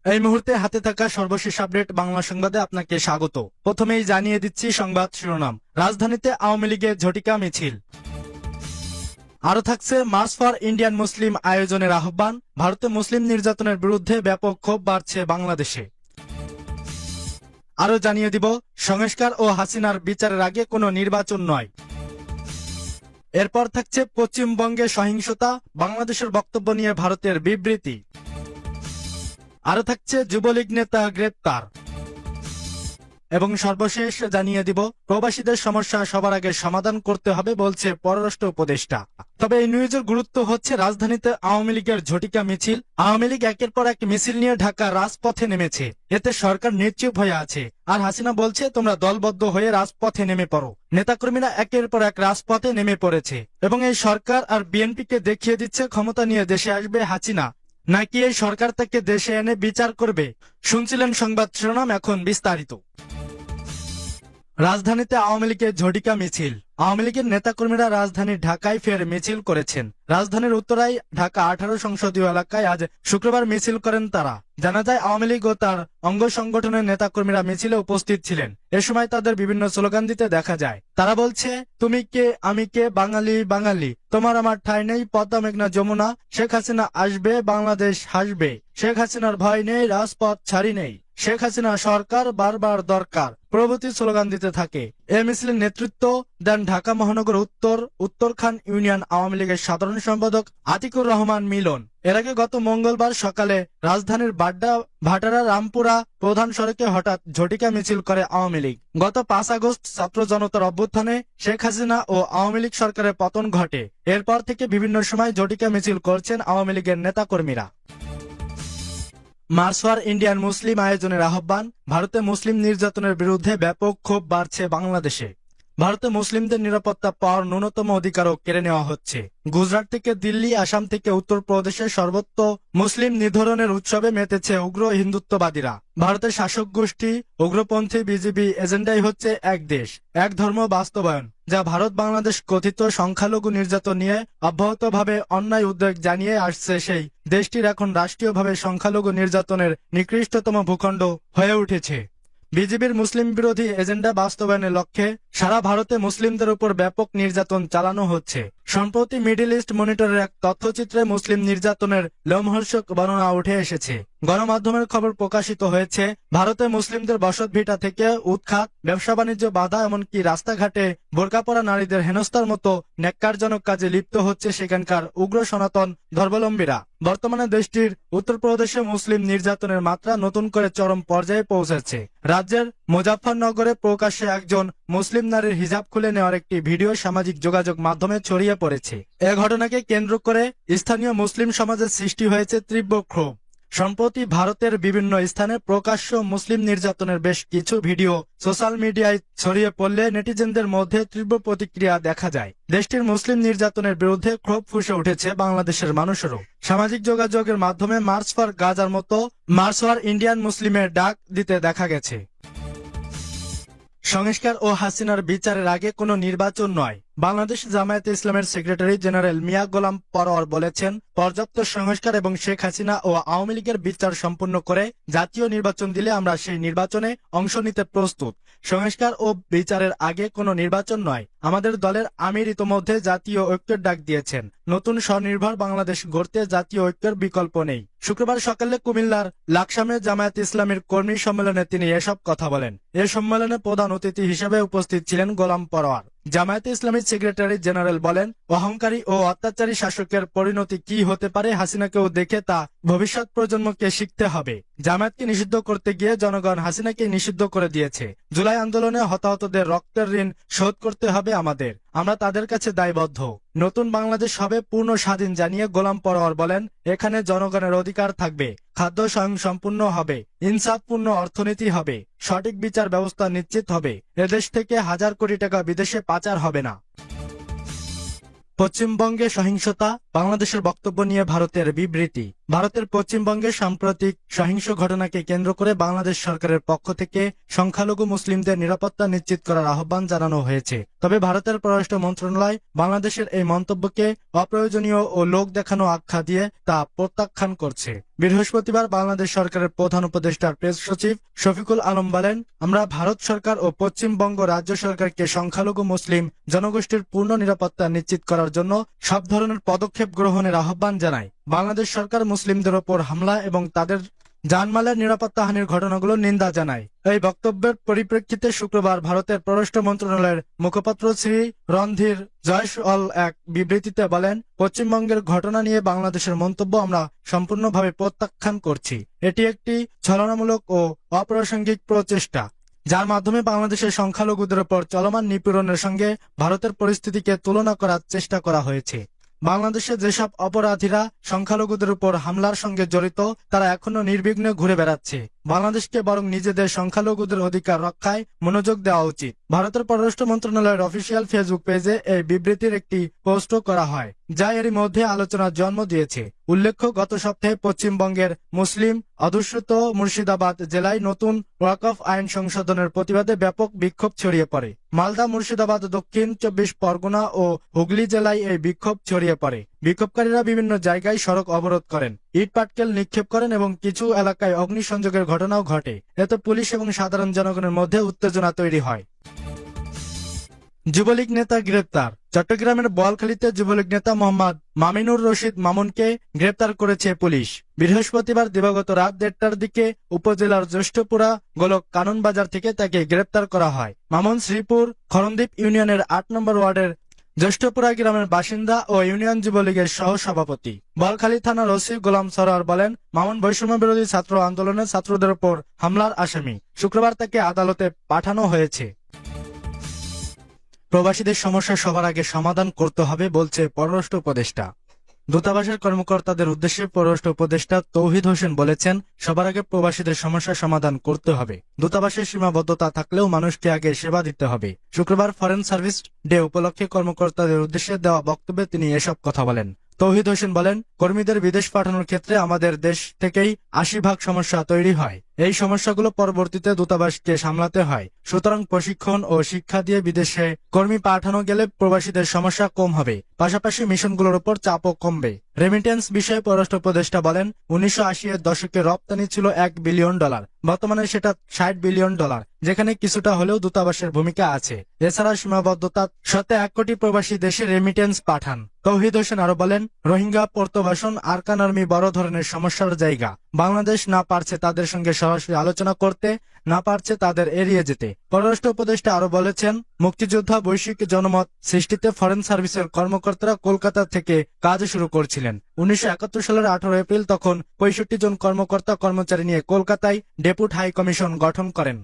এই মুহূর্তে হাতে থাকা সর্বশেষ আপডেট বাংলা সংবাদে আপনাকে স্বাগত। প্রথমেই জানিয়ে দিচ্ছি সংবাদ শিরোনাম। রাজধানীতে আওয়ামী লীগের ঝটিকা মিছিল। আরো থাকছে মার্চ ফর ইন্ডিয়ান মুসলিম আয়োজনের আহ্বান। ভারতে মুসলিম নির্যাতনের বিরুদ্ধে ব্যাপক ক্ষোভ বাড়ছে বাংলাদেশে। আরো জানিয়ে দিব সংস্কার ও হাসিনার বিচারের আগে কোনো নির্বাচন নয়। এরপর থাকছে পশ্চিমবঙ্গে সহিংসতা, বাংলাদেশের বক্তব্য নিয়ে ভারতের বিবৃতি। আরো থাকছে যুবলীগ নেতা গ্রেপ্তার। এবং সর্বশেষ জানিয়ে দিব প্রবাসীদের সমস্যা সবার আগে সমাধান করতে হবে বলছে পররাষ্ট্র উপদেষ্টা। তবে এই নিউজের গুরুত্ব হচ্ছে রাজধানীতে আওয়ামী লীগের ঝটিকা মিছিল। আওয়ামী লীগ একের পর এক মিছিল নিয়ে ঢাকা রাজপথে নেমেছে। এতে সরকার নিশ্চুপ হয়ে আছে, আর হাসিনা বলছে তোমরা দলবদ্ধ হয়ে রাজপথে নেমে পড়ো। নেতাকর্মীরা একের পর এক রাজপথে নেমে পড়েছে এবং এই সরকার আর বিএনপিকে দেখিয়ে দিচ্ছে ক্ষমতা নিয়ে দেশে আসবে হাসিনা, নাকি এই সরকার থেকে দেশে এনে বিচার করবে। শুনছিলেন সংবাদ শিরোনাম, এখন বিস্তারিত। রাজধানীতে আওয়ামী লীগের ঝটিকা মিছিল। আওয়ামী লীগের নেতাকর্মীরা রাজধানী ঢাকায় ফের মিছিল করেছেন। রাজধানীর উত্তরায় ঢাকা 18 সংসদীয় এলাকায় আজ শুক্রবার মিছিল করেন তারা। জানা যায় আওয়ামী লীগ ও তার অঙ্গ সংগঠনের নেতাকর্মীরা মিছিলে উপস্থিত ছিলেন। এ সময় তাদের বিভিন্ন স্লোগান দিতে দেখা যায়। তারা বলছে, তুমি কে আমি কে, বাঙালি বাঙালি, তোমার আমার ঠাঁই নেই, পদ্মা মেঘনা যমুনা, শেখ হাসিনা আসবে বাংলাদেশ হাসবে, শেখ হাসিনার ভয় নেই, রাজপথ ছাড়ি নেই, শেখ হাসিনা সরকার বারবার দরকার প্রভৃতি স্লোগান দিতে থাকে। এ মিছিলের নেতৃত্ব দেন ঢাকা মহানগর উত্তরখান ইউনিয়ন আওয়ামী লীগের সাধারণ সম্পাদক আতিকুর রহমান মিলন। এর আগে গত মঙ্গলবার সকালে রাজধানীর ভাটারা রামপুরা প্রধান সড়কে হঠাৎ ঝটিকা মিছিল করে আওয়ামী লীগ। গত 5 আগস্ট ছাত্র জনতার অভ্যুত্থানে শেখ হাসিনা ও আওয়ামী লীগ সরকারের পতন ঘটে। এরপর থেকে বিভিন্ন সময় ঝটিকা মিছিল করছেন আওয়ামী লীগের নেতাকর্মীরা। মার্চ ফর ইন্ডিয়ান মুসলিম আয়োজনের আহ্বান। ভারতে মুসলিম নির্যাতনের বিরুদ্ধে ব্যাপক ক্ষোভ বাড়ছে বাংলাদেশে। ভারতে মুসলিমদের নিরাপত্তা পাওয়ার ন্যূনতম অধিকারও কেড়ে নেওয়া হচ্ছে। গুজরাট থেকে দিল্লি, আসাম থেকে উত্তরপ্রদেশের সর্বত্র মুসলিম নিধনের উৎসবে মেতেছে উগ্র হিন্দুত্ববাদীরা। ভারতের শাসক গোষ্ঠী উগ্রপন্থী বিজেপি এজেন্ডাই হচ্ছে এক দেশ এক ধর্ম বাস্তবায়ন, যা ভারত বাংলাদেশ কথিত সংখ্যালঘু নির্যাতন নিয়ে অব্যাহতভাবে অন্যায় উদ্বেগ জানিয়ে আসছে। সেই দেশটির এখন রাষ্ট্রীয়ভাবে সংখ্যালঘু নির্যাতনের নিকৃষ্টতম ভূখণ্ড হয়ে উঠেছে। বিজেপির মুসলিম বিরোধী এজেন্ডা বাস্তবায়নের লক্ষ্যে সারা ভারতে মুসলিমদের উপর ব্যাপক নির্যাতন চালানো হচ্ছে। সম্প্রতি মিডল ইস্ট মনিটরের এক তথ্যচিত্রে মুসলিম নির্যাতনের লোমহর্ষক বর্ণনা উঠে এসেছে। গণমাধ্যমের খবর প্রকাশিত হয়েছে, ভারতে মুসলিমদের বসতভিটা থেকে উৎখাত, ব্যবসা বাণিজ্য বাধা, এমনকি রাস্তাঘাটে বোরকা পরা নারীদের হেনস্থার মতো ন্যাক্কারজনক কাজে লিপ্ত হচ্ছে সেখানকার উগ্র সনাতন ধর্মাবলম্বীরা। বর্তমানে দেশটির উত্তরপ্রদেশে মুসলিম নির্যাতনের মাত্রা নতুন করে চরম পর্যায়ে পৌঁছেছে। রাজ্যের মুজাফফরনগরে প্রকাশ্যে একজন মুসলিম নারীর হিজাব খুলে নেওয়ার একটি ভিডিও সামাজিক যোগাযোগ মাধ্যমে ছড়িয়ে পড়েছে। এ ঘটনাকে কেন্দ্র করে স্থানীয় মুসলিম সমাজের সৃষ্টি হয়েছে তীব্র ক্ষোভ। সম্প্রতি ভারতের বিভিন্ন স্থানে প্রকাশ্য মুসলিম নির্যাতনের বেশ কিছু ভিডিও সোশ্যাল মিডিয়ায় ছড়িয়ে পড়লে নেটিজেনদের মধ্যে তীব্র প্রতিক্রিয়া দেখা যায়। দেশটির মুসলিম নির্যাতনের বিরুদ্ধে ক্ষোভ ফুঁসে উঠেছে বাংলাদেশের মানুষেরও। সামাজিক যোগাযোগের মাধ্যমে মার্চ ফর গাজার মতো মার্চ ফর ইন্ডিয়ান মুসলিমের ডাক দিতে দেখা গেছে। সংস্কার ও হাসিনার বিচারের আগে কোনো নির্বাচন নয়। বাংলাদেশ জামায়াতে ইসলামের সেক্রেটারি জেনারেল মিয়া গোলাম পরোয়ার বলেছেন, পর্যাপ্ত সংস্কার এবং শেখ হাসিনা ও আওয়ামী লীগের বিচার সম্পন্ন করে জাতীয় নির্বাচন দিলে আমরা সেই নির্বাচনে অংশ নিতে প্রস্তুত। সংস্কার ও বিচারের আগে কোনো নির্বাচন নয়। আমাদের দলের আমির ইতোমধ্যে জাতীয় ঐক্যের ডাক দিয়েছেন। নতুন স্বনির্ভর বাংলাদেশ গড়তে জাতীয় ঐক্যের বিকল্প নেই। শুক্রবার সকালে কুমিল্লার লাকসামে জামায়াত ইসলামের কর্মী সম্মেলনে তিনি এসব কথা বলেন। এ সম্মেলনে প্রধান অতিথি হিসেবে উপস্থিত ছিলেন গোলাম পরোয়ার। জামায়াতে ইসলামীর সেক্রেটারি জেনারেল বলেন, অহংকারী ও অত্যাচারী শাসকের পরিণতি কি হতে পারে হাসিনাকেও দেখে তা ভবিষ্যৎ প্রজন্মকে শিখতে হবে। জামায়াতকে নিষিদ্ধ করতে গিয়ে জনগণ হাসিনাকে নিষিদ্ধ করে দিয়েছে। জুলাই আন্দোলনে হতাহতদের রক্তের ঋণ শোধ করতে হবে আমাদের। আমরা তাদের কাছে দায়বদ্ধ। নতুন বাংলাদেশ হবে পূর্ণ স্বাধীন জানিয়ে গোলাম পরোয়ার বলেন, এখানে জনগণের অধিকার থাকবে, খাদ্য স্বয়ংসম্পূর্ণ হবে, ইনসাফপূর্ণ অর্থনীতি হবে, সঠিক বিচার ব্যবস্থা নিশ্চিত হবে, এদেশ থেকে হাজার কোটি টাকা বিদেশে পাচার হবে না। পশ্চিমবঙ্গে সহিংসতা, বাংলাদেশের বক্তব্য নিয়ে ভারতের বিবৃতি। ভারতের পশ্চিমবঙ্গে সাম্প্রতিক সহিংস ঘটনাকে কেন্দ্র করে বাংলাদেশ সরকারের পক্ষ থেকে সংখ্যালঘু মুসলিমদের নিরাপত্তা নিশ্চিত করার আহ্বান জানানো হয়েছে। তবে ভারতের পররাষ্ট্র মন্ত্রণালয় বাংলাদেশের এই মন্তব্যকে অপ্রয়োজনীয় ও লোক দেখানো আখ্যা দিয়ে তা প্রত্যাখ্যান করছে। বৃহস্পতিবার বাংলাদেশ সরকারের প্রধান উপদেষ্টার প্রেস সচিব শফিকুল আলম বলেন, আমরা ভারত সরকার ও পশ্চিমবঙ্গ রাজ্য সরকারকে সংখ্যালঘু মুসলিম জনগোষ্ঠীর পূর্ণ নিরাপত্তা নিশ্চিত করার জন্য সব ধরনের পদক্ষেপ গ্রহণের আহ্বান জানায়। বাংলাদেশ সরকার মুসলিমদের ওপর হামলা এবং তাদের জানমালের নিরাপত্তা হানির ঘটনাগুলোর নিন্দা জানায়। এই বক্তব্যের পরিপ্রেক্ষিতে শুক্রবার ভারতের পররাষ্ট্র মন্ত্রণালয়ের মুখপাত্র শ্রী রণধীর জয়সওয়াল এক বিবৃতিতে বলেন, পশ্চিমবঙ্গের ঘটনা নিয়ে বাংলাদেশের মন্তব্য আমরা সম্পূর্ণভাবে প্রত্যাখ্যান করছি। এটি একটি ছলনামূলক ও অপ্রাসঙ্গিক প্রচেষ্টা, যার মাধ্যমে বাংলাদেশের সংখ্যালঘুদের উপর চলমান নিপীড়নের সঙ্গে ভারতের পরিস্থিতিকে তুলনা করার চেষ্টা করা হয়েছে। বাংলাদেশে যেসব অপরাধীরা সংখ্যালঘুদের উপর হামলার সঙ্গে জড়িত তারা এখনো নির্বিঘ্নে ঘুরে বেড়াচ্ছে। বাংলাদেশকে বরং নিজেদের সংখ্যালঘুদের অধিকার রক্ষায় মনোযোগ দেওয়া উচিত। ভারতের পররাষ্ট্র মন্ত্রণালয়ের অফিসিয়াল ফেসবুক পেজে এই বিবৃতির একটি পোস্টও করা হয়, যা এরই মধ্যে আলোচনার জন্ম দিয়েছে। উল্লেখ্য, গত সপ্তাহে পশ্চিমবঙ্গের মুসলিম অধ্যুষিত মুর্শিদাবাদ জেলায় নতুন ওয়াকফ আইন সংশোধনের প্রতিবাদে ব্যাপক বিক্ষোভ ছড়িয়ে পড়ে। মালদা, মুর্শিদাবাদ, দক্ষিণ 24 পরগনা ও হুগলি জেলায় এই বিক্ষোভ ছড়িয়ে পড়ে। বিক্ষোভকারীরা বিভিন্ন জায়গায় সড়ক অবরোধ করেন, ইট পাটকেল নিক্ষেপ করেন এবং কিছু এলাকায় অগ্নিসংযোগের ঘটনাও ঘটে। এতে পুলিশ এবং সাধারণ জনগণের মধ্যে উত্তেজনা তৈরি হয়। যুবলীগ নেতা গ্রেপ্তার। চট্টগ্রামের বোয়ালখালীতে যুবলীগ নেতা মোহাম্মদ মামিনুর রশিদ মামুনকে গ্রেপ্তার করেছে পুলিশ। বৃহস্পতিবার দিবাগত রাত 1:30টার দিকে উপজেলার জ্যেষ্ঠপুরা গোলক কানন বাজার থেকে তাকে গ্রেপ্তার করা হয়। মামুন শ্রীপুর খরণদ্বীপ ইউনিয়নের 8 নম্বর ওয়ার্ডের জ্যেষ্ঠপুরা গ্রামের বাসিন্দা ও ইউনিয়ন যুবলীগের সহ সভাপতি। বোয়ালখালী থানার ওসি গোলাম সরোয়ার বলেন, মামুন বৈষম্য বিরোধী ছাত্র আন্দোলনে ছাত্রদের উপর হামলার আসামি। শুক্রবার তাকে আদালতে পাঠানো হয়েছে। প্রবাসীদের সমস্যা সবার আগে সমাধান করতে হবে বলছে পররাষ্ট্র উপদেষ্টা। দূতাবাসের কর্মকর্তাদের উদ্দেশ্যে পররাষ্ট্র উপদেষ্টা তৌহিদ হোসেন বলেছেন, সবার আগে প্রবাসীদের সমস্যা সমাধান করতে হবে। দূতাবাসের সীমাবদ্ধতা থাকলেও মানুষকে আগে সেবা দিতে হবে। শুক্রবার ফরেন সার্ভিস ডে উপলক্ষে কর্মকর্তাদের উদ্দেশ্যে দেওয়া বক্তব্যে তিনি এসব কথা বলেন। তৌহিদ হোসেন বলেন, কর্মীদের বিদেশ পাঠানোর ক্ষেত্রে আমাদের দেশ থেকেই 80% সমস্যা তৈরি হয়। এই সমস্যাগুলো পরবর্তীতে দূতাবাসকে সামলাতে হয়। সুতরাং প্রশিক্ষণ ও শিক্ষা দিয়ে বিদেশে কর্মী পাঠানো গেলে প্রবাসীদের সমস্যা কম হবে, পাশাপাশি মিশনগুলোর উপর চাপও কমবে। রেমিটেন্স বিষয়ে পররাষ্ট্র উপদেষ্টা বলেন, 1980-এর দশকে রপ্তানি ছিল $1 বিলিয়ন, বর্তমানে সেটা $60 বিলিয়ন, যেখানে কিছুটা হলেও দূতাবাসের ভূমিকা আছে। এছাড়া সীমাবদ্ধতা সত্ত্বে 1 কোটি প্রবাসী দেশে রেমিটেন্স পাঠান। তৌহিদ হোসেন আরো বলেন, রোহিঙ্গা প্রত্যাবাসন আরকান আর্মি বড় ধরনের সমস্যার জায়গা। বাংলাদেশ না পারছে তাদের সঙ্গে সরাসরি আলোচনা করতে, না পারছে তাদের এড়িয়ে যেতে। পররাষ্ট্র উপদেষ্টা আরো বলেছেন, মুক্তিযোদ্ধা বৈশ্বিক জনমত সৃষ্টিতে ফরেন সার্ভিসের কর্মকর্তারা কলকাতা থেকে কাজ শুরু করছিলেন। 1971 সালের 18 এপ্রিল তখন 65 জন কর্মকর্তা কর্মচারী নিয়ে কলকাতায় ডেপুটি হাই কমিশন গঠন করেন।